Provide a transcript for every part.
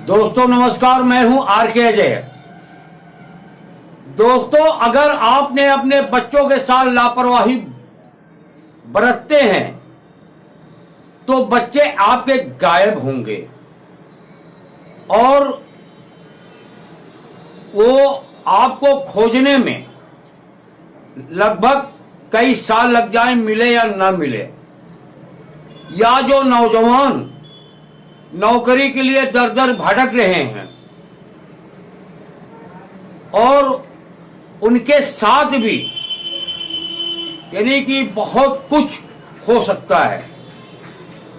दोस्तों नमस्कार, मैं हूं आर के अजय। दोस्तों, अगर आपने अपने बच्चों के साथ लापरवाही बरतते हैं तो बच्चे आपके गायब होंगे और वो आपको खोजने में लगभग कई साल लग जाए, मिले या न मिले। या जो नौजवान नौकरी के लिए दर दर भटक रहे हैं और उनके साथ भी यानी कि बहुत कुछ हो सकता है,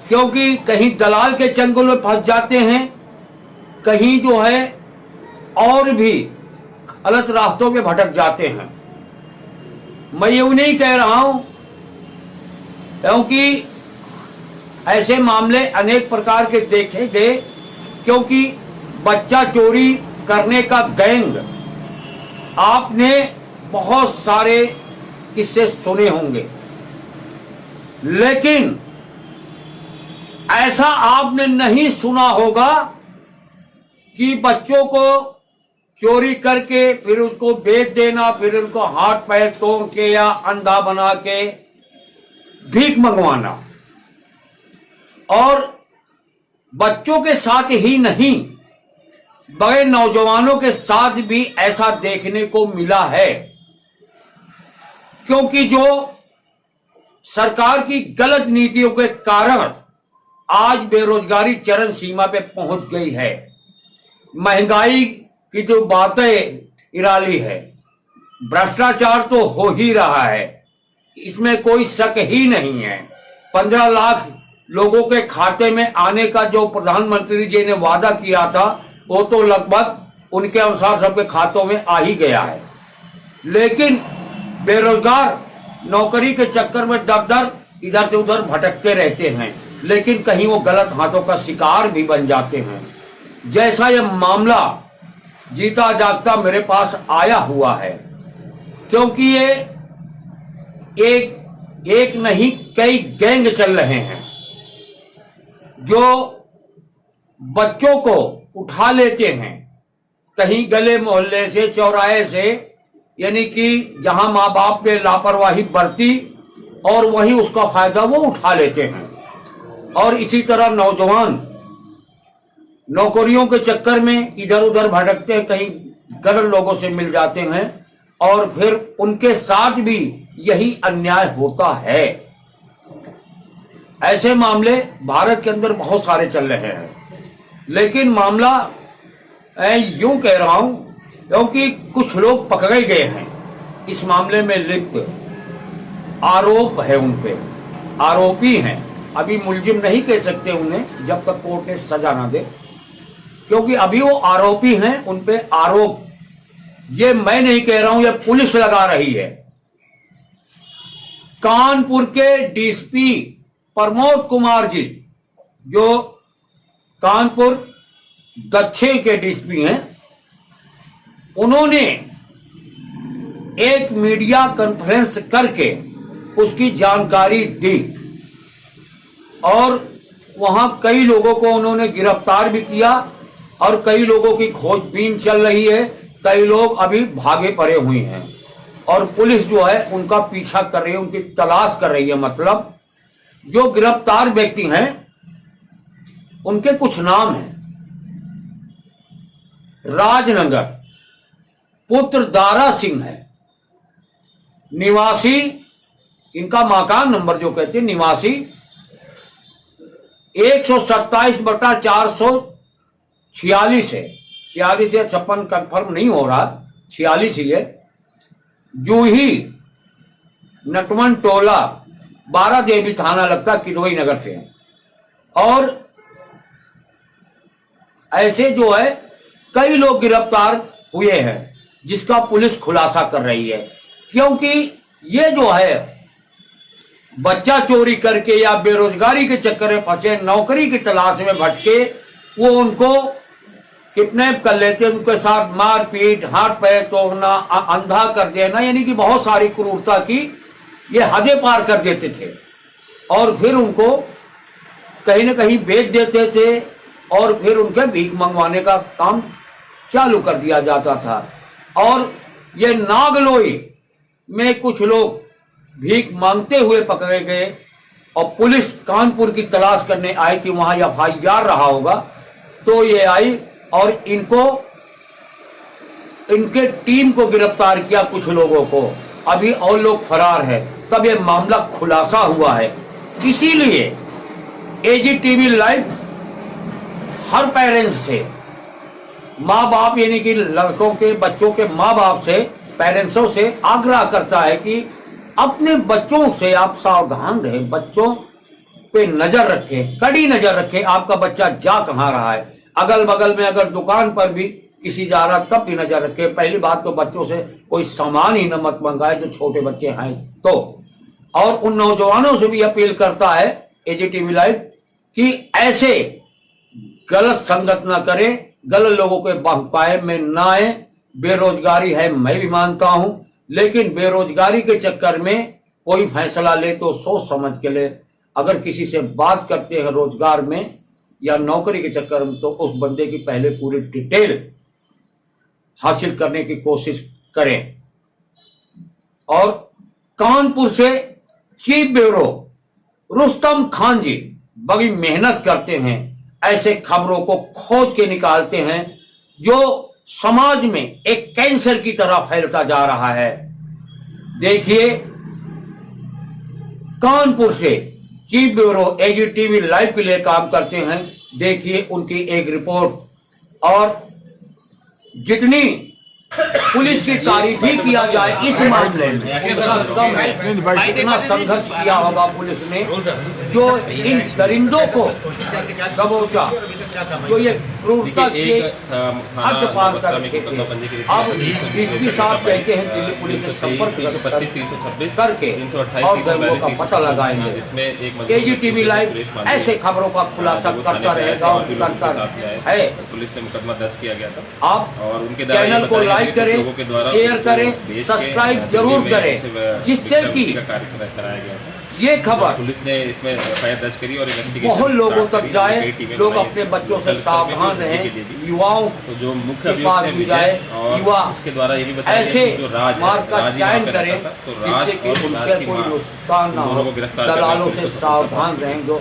क्योंकि कहीं दलाल के चंगुल में फंस जाते हैं, कहीं जो है और भी गलत रास्तों पे भटक जाते हैं। मैं ये नहीं कह रहा हूं, क्योंकि ऐसे मामले अनेक प्रकार के देखे गए, क्योंकि बच्चा चोरी करने का गैंग आपने बहुत सारे किस्से सुने होंगे, लेकिन ऐसा आपने नहीं सुना होगा कि बच्चों को चोरी करके फिर उसको बेच देना, फिर उनको हाथ पैर तोड़ के या अंधा बना के भीख मंगवाना। और बच्चों के साथ ही नहीं, बड़े नौजवानों के साथ भी ऐसा देखने को मिला है, क्योंकि जो सरकार की गलत नीतियों के कारण आज बेरोजगारी चरम सीमा पे पहुंच गई है। महंगाई की जो बातें निराली है, भ्रष्टाचार तो हो ही रहा है, इसमें कोई शक ही नहीं है। 15 लाख लोगों के खाते में आने का जो प्रधानमंत्री जी ने वादा किया था, वो तो लगभग उनके अनुसार सबके खातों में आ ही गया है। लेकिन बेरोजगार नौकरी के चक्कर में दर दर इधर से उधर भटकते रहते हैं, लेकिन कहीं वो गलत हाथों का शिकार भी बन जाते हैं। जैसा ये मामला जीता जागता मेरे पास आया हुआ है, क्योंकि ये एक नहीं कई गैंग चल रहे हैं जो बच्चों को उठा लेते हैं, कहीं गले मोहल्ले से, चौराहे से, यानी कि जहां माँ बाप ने लापरवाही बरती और वहीं उसका फायदा वो उठा लेते हैं। और इसी तरह नौजवान नौकरियों के चक्कर में इधर उधर भटकते हैं, कहीं गलत लोगों से मिल जाते हैं और फिर उनके साथ भी यही अन्याय होता है। ऐसे मामले भारत के अंदर बहुत सारे चल रहे हैं, लेकिन मामला यूं कह रहा हूं क्योंकि कुछ लोग पकड़े गए हैं इस मामले में लिप्त, आरोप है उन पे, आरोपी हैं। अभी मुलजिम नहीं कह सकते उन्हें जब तक कोर्ट ने सजा ना दे, क्योंकि अभी वो आरोपी हैं, उन पे आरोप, ये मैं नहीं कह रहा हूं, ये पुलिस लगा रही है। कानपुर के डीएसपी प्रमोद कुमार जी, जो कानपुर दक्षिण के डीएसपी हैं, उन्होंने एक मीडिया कॉन्फ्रेंस करके उसकी जानकारी दी और वहां कई लोगों को उन्होंने गिरफ्तार भी किया और कई लोगों की खोजबीन चल रही है। कई लोग अभी भागे पड़े हुए हैं और पुलिस जो है उनका पीछा कर रही है, उनकी तलाश कर रही है। मतलब जो गिरफ्तार व्यक्ति हैं उनके कुछ नाम हैं। राजनगर पुत्र दारा सिंह है, निवासी, इनका मकान नंबर जो कहते हैं, निवासी 127/446 है, 46 या 56 कंफर्म नहीं हो रहा, 46 ही है। जूही नटवन टोला, 12 देवी थाना लगता, किदवई नगर से है। और ऐसे जो है कई लोग गिरफ्तार हुए हैं, जिसका पुलिस खुलासा कर रही है। क्योंकि ये जो है बच्चा चोरी करके या बेरोजगारी के चक्कर में फंसे, नौकरी की तलाश में भटके, वो उनको किडनैप कर लेते, उनके साथ मारपीट, हाथ पैर तोड़ना, अंधा कर देना, यानी कि बहुत सारी क्रूरता की ये हदें पार कर देते थे और फिर उनको कहीं न कहीं बेच देते थे और फिर उनके भीख मंगवाने का काम चालू कर दिया जाता था। और ये नागलोई में कुछ लोग भीख मांगते हुए पकड़े गए और पुलिस कानपुर की तलाश करने आई कि वहां FIR रहा होगा, तो ये आई और इनके टीम को गिरफ्तार किया, कुछ लोगों को। अभी और लोग फरार है, तब ये मामला खुलासा हुआ है। इसीलिए AGTV लाइव हर पेरेंट्स से, माँ बाप यानी कि लड़कों के बच्चों के माँ बाप से, पेरेंट्सों से आग्रह करता है कि अपने बच्चों से आप सावधान रहें, बच्चों पे नजर रखें, कड़ी नजर रखें, आपका बच्चा जा कहाँ रहा है। अगल बगल में अगर दुकान पर भी किसी जा रहा तब भी नजर रखें। पहली बात तो बच्चों से कोई सामान ही न मत मंगाए जो छोटे बच्चे हैं तो। और उन नौजवानों से भी अपील करता है AGTV लाइव कि ऐसे गलत संगत ना करें, गलत लोगों के बहकावे में ना आए। बेरोजगारी है, मैं भी मानता हूं, लेकिन बेरोजगारी के चक्कर में कोई फैसला ले तो सोच समझ के ले। अगर किसी से बात करते हैं रोजगार में या नौकरी के चक्कर में, तो उस बंदे की पहले पूरी डिटेल हासिल करने की कोशिश करें। और कानपुर से चीफ ब्यूरो रुस्तम खान जी बड़ी मेहनत करते हैं, ऐसे खबरों को खोज के निकालते हैं जो समाज में एक कैंसर की तरह फैलता जा रहा है। देखिए, कानपुर से चीफ ब्यूरो AGTV लाइव के लिए काम करते हैं। देखिए उनकी एक रिपोर्ट। और जितनी पुलिस की तारीफ ही किया जाए इस मामले में उतना कम है। इतना संघर्ष किया होगा पुलिस ने, जो इन दरिंदों को दबोचा, जो ये क्रूरता के हद पार कर रखे थे। अब DSP साहब कहते हैं दिल्ली पुलिस से संपर्क करके और दंगों का पता लगाएंगे। AGTV लाइव ऐसे खबरों का खुलासा करता रहेगा और करता है। पुलिस ने मुकदमा दर्ज किया गया था आप और उनके चैनल को लाइक करें, शेयर करें, सब्सक्राइब जरूर करें, जिससे कि कराया गया था। ये खबर पुलिस ने इसमें FIR दर्ज करी और बहुत लोगों तक जाए, लोग अपने बच्चों से सावधान रहें, युवाओं तो जो मुख्य के पास भी जाए, युवा उसके द्वारा ये भी बताया ऐसे जो राज मार्ग का चयन करें जिससे कि उनके कोई नुकसान ना हो। दलालों से सावधान रहें जो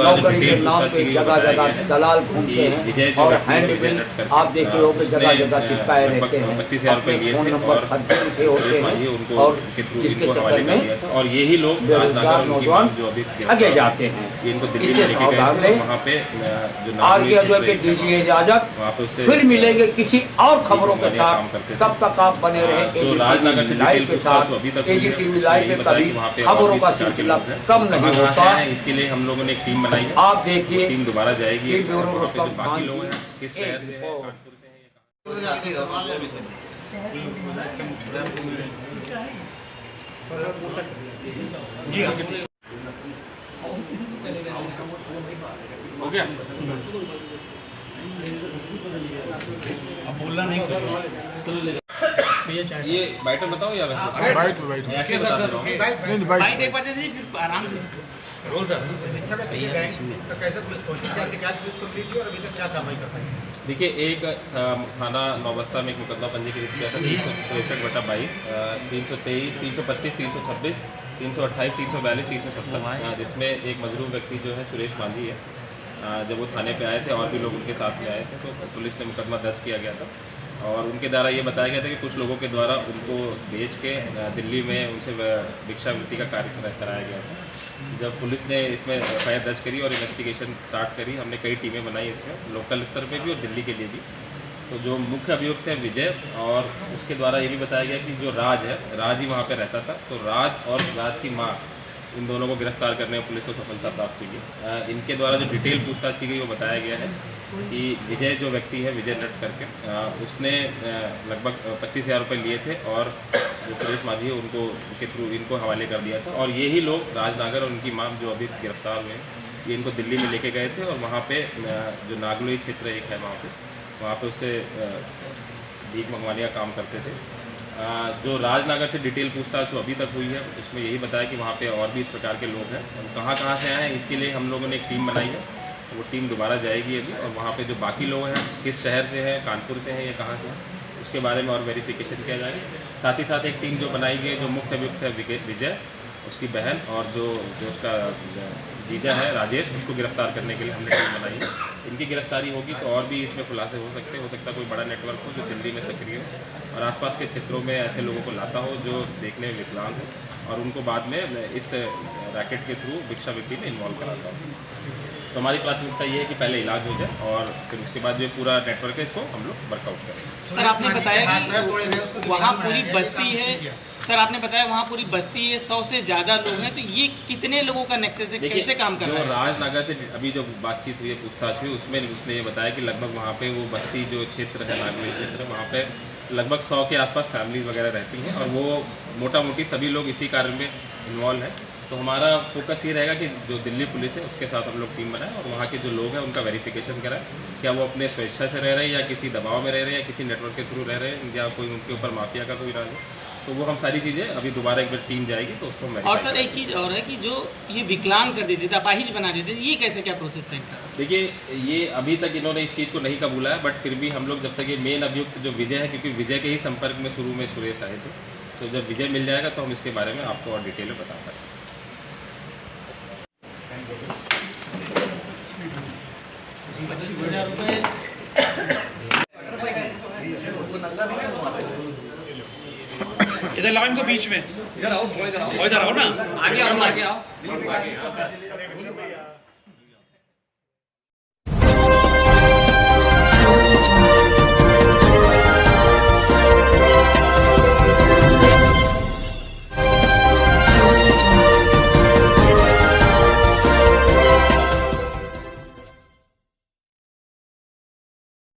नौकरी के नाम पे जगह जगह दलाल घूमते हैं और हैंडबिल आप देखे हो जगह जगह चिपकाए रहते हैं, अपने फोन नंबर फर्जी लिखे होते हैं और जिसके चक्कर में और यही लोग बेरोजगार नौजवान ठगे जाते हैं। इससे सावधान रहें। RK के दीजिए इजाजत, फिर मिलेंगे किसी और खबरों के साथ। तब तक आप बने रहे AGTV लाइव के साथ। AGTV लाइव में कभी खबरों का सिलसिला कम नहीं होता। इसके लिए हम लोगों ने एक टीम बनाई है। आप देखिए, टीम दोबारा जाएगी। ब्यूरो रुस्तम खान लोग हैं किस शहर से हैं, कानपुर से हैं। हो गया अब बोलना नहीं ये बाइट में बताओ या वैसे बाइट ऐसे बता दे रहा हूं। बाइट एक बार दे दीजिए फिर आराम से रोल सर कैसे पुलिस पहुंची, क्या शिकायत पुलिस को मिली और अभी तक क्या कार्रवाई कर पाई? देखिए, एक थाना नौबस्ता में एक मुकदमा पंजीकृत किया था 363/22, 323, 325, 326, 328, 342, 370, जिसमें एक मजरूम व्यक्ति जो है सुरेश मांझी है। जब वो थाने पे आए थे और भी लोग उनके साथ में आए थे तो पुलिस ने मुकदमा दर्ज किया गया था और उनके द्वारा ये बताया गया था कि कुछ लोगों के द्वारा उनको बेच के दिल्ली में उनसे भिक्षावृत्ति का कार्य कराया गया था। जब पुलिस ने इसमें FIR दर्ज करी और इन्वेस्टिगेशन स्टार्ट करी, हमने कई टीमें बनाई इसमें, लोकल स्तर पे भी और दिल्ली के लिए भी। तो जो मुख्य अभियुक्त है विजय, और उसके द्वारा ये भी बताया गया कि जो राज है, राज ही वहाँ पर रहता था। तो राज और राज की माँ, इन दोनों को गिरफ्तार करने में पुलिस को सफलता प्राप्त हुई है। इनके द्वारा जो डिटेल पूछताछ की गई वो बताया गया है कि विजय जो व्यक्ति है, विजय नट करके, उसने लगभग 25,000 रुपये लिए थे और जो सुरेश मांझी है उनको के थ्रू इनको हवाले कर दिया था। और यही लोग राजनागर और उनकी मां जो अभी गिरफ्तार हुए हैं, ये इनको दिल्ली में लेके गए थे और वहाँ पे जो नागलोई क्षेत्र एक है वहाँ पे उससे भीख मंगवाने का काम करते थे। जो राजनगर से डिटेल पूछताछ जो अभी तक हुई है उसमें यही बताया कि वहाँ पे और भी इस प्रकार के लोग हैं। हम कहाँ से आए हैं इसके लिए हम लोगों ने एक टीम बनाई है वो टीम दोबारा जाएगी अभी, और वहाँ पे जो बाकी लोग हैं, किस शहर से हैं, कानपुर से हैं या कहाँ से हैं, उसके बारे में और वेरिफिकेशन किया जाएगा। साथ ही साथ एक टीम जो बनाई गई है, जो मुख्य अभियुक्त है विजय, उसकी बहन, और जो उसका जीजा है राजेश, उसको गिरफ्तार करने के लिए हमने टीम बनाई है। इनकी गिरफ्तारी होगी तो और भी इसमें खुलासे हो सकता है कोई बड़ा नेटवर्क हो जो दिल्ली में सक्रिय हो और आसपास के क्षेत्रों में ऐसे लोगों को लाता हो जो देखने में विकलांग हो, और उनको बाद में इस रैकेट के थ्रू भिक्षावृत्ति में इन्वॉल्व कराता हो। तो हमारी प्राथमिकता ये है कि पहले इलाज हो जाए और फिर उसके बाद जो पूरा नेटवर्क है इसको हम लोग वर्कआउट करें। सर आपने बताया कि वहाँ पूरी बस्ती है, सर आपने बताया वहाँ पूरी बस्ती है, 100 से ज़्यादा लोग हैं, तो ये कितने लोगों का नेक्सस है, कैसे काम कर रहा है? जो राजनगर से अभी जो बातचीत हुई है, पूछताछ हुई, उसमें उसने ये बताया कि लगभग वहाँ पे वो बस्ती जो क्षेत्र है, नागवेल क्षेत्र, वहाँ पे लगभग 100 के आसपास फैमिलीज वगैरह रहती हैं और वो मोटा मोटी सभी लोग इसी कार्य में इन्वॉल्व हैं। तो हमारा फोकस ये रहेगा कि जो दिल्ली पुलिस है उसके साथ हम लोग टीम बनाएं और वहाँ के जो लोग हैं उनका वेरिफिकेशन कराएं, क्या वो अपने स्वेच्छा से रह रहे हैं या किसी दबाव में रह रहे हैं या किसी नेटवर्क के थ्रू रह रहे हैं या कोई उनके ऊपर माफिया का कोई राज है। तो वो हम सारी चीज़ें अभी दोबारा एक बार टीम जाएगी तो उसको हम। और सर एक चीज़ और है कि जो ये विकलांग कर देते थे, अपाहिज बना देते थे, ये कैसे क्या प्रोसेस था इनका? देखिए ये अभी तक इन्होंने इस चीज़ को नहीं कबूला है, बट फिर भी हम लोग जब तक ये मेन अभियुक्त जो विजय है, क्योंकि विजय के ही संपर्क में शुरू में सुरेश आए थे, तो जब विजय मिल जाएगा तो हम इसके बारे में आपको और डिटेल में बता पाएंगे। इधर लाओ इनको बीच में, इधर आओ, इधर आओ ना, आगे आओ, आगे आओ।